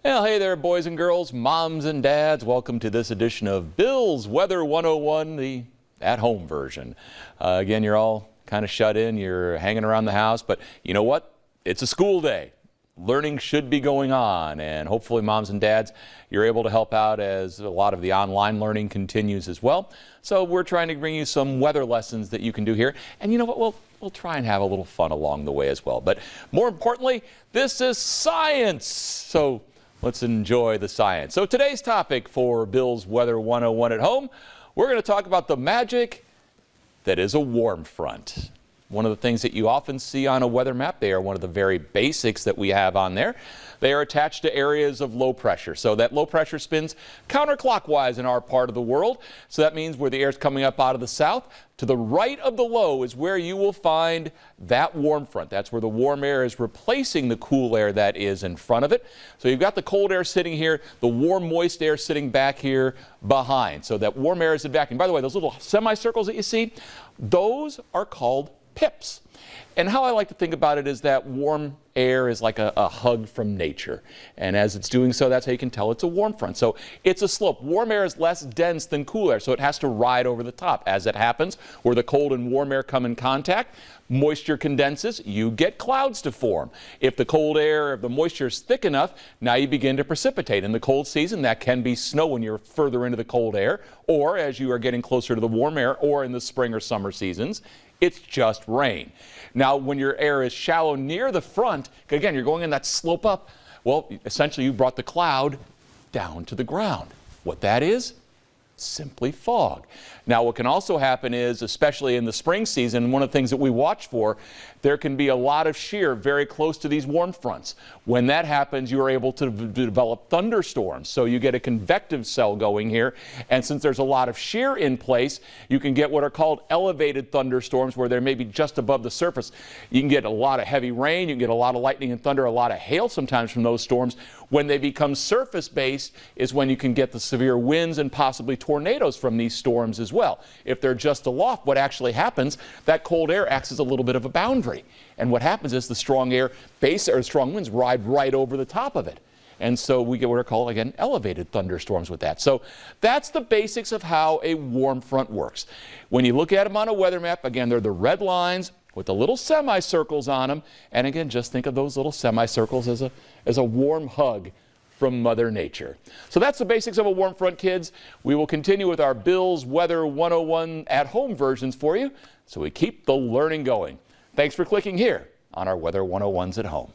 Well, hey there, boys and girls, moms and dads. Welcome to this edition of Bill's Weather 101, the at-home version. Again, you're all kind of shut in. You're hanging around the house, but you know what? It's a school day. Learning should be going on, and hopefully, moms and dads, you're able to help out as a lot of the online learning continues as well. So we're trying to bring you some weather lessons that you can do here. And you know what? We'll try and have a little fun along the way as well. But more importantly, this is science. So let's enjoy the science. So today's topic for Bill's Weather 101 at home, we're going to talk about the magic that is a warm front. One of the things that you often see on a weather map, they are one of the very basics that we have on there. They are attached to areas of low pressure. So that low pressure spins counterclockwise in our part of the world. So that means where the air is coming up out of the south, to the right of the low is where you will find that warm front. That's where the warm air is replacing the cool air that is in front of it. So you've got the cold air sitting here, the warm moist air sitting back here behind. So that warm air is in vacuum. By the way, those little semicircles that you see, those are called pips. And how I like to think about it is that warm air is like a hug from nature. And as it's doing so, that's how you can tell it's a warm front. So it's a slope. Warm air is less dense than cool air, so it has to ride over the top. As it happens, where the cold and warm air come in contact, moisture condenses, you get clouds to form. If the cold air, if the moisture is thick enough, now you begin to precipitate. In the cold season, that can be snow when you're further into the cold air, or as you are getting closer to the warm air, or in the spring or summer seasons, it's just rain. Now, when your air is shallow near the front, again, you're going in that slope up, well, essentially you brought the cloud down to the ground. What that is? Simply fog. Now, what can also happen is, especially in the spring season, one of the things that we watch for, there can be a lot of shear very close to these warm fronts. When that happens, you are able to develop thunderstorms. So you get a convective cell going here, and since there's a lot of shear in place, you can get what are called elevated thunderstorms, where they're maybe just above the surface. You can get a lot of heavy rain, you can get a lot of lightning and thunder, a lot of hail sometimes from those storms. When they become surface-based is when you can get the severe winds and possibly tornadoes from these storms as well. If they're just aloft, what actually happens, that cold air acts as a little bit of a boundary. And what happens is the strong air strong winds ride right over the top of it. And so we get what are called, again, elevated thunderstorms with that. So that's the basics of how a warm front works. When you look at them on a weather map, again, they're the red lines with the little semicircles on them. And again, just think of those little semicircles as a warm hug from Mother Nature. So that's the basics of a warm front, kids. We will continue with our Bill's Weather 101 at-home versions for you, so we keep the learning going. Thanks for clicking here on our Weather 101s at home.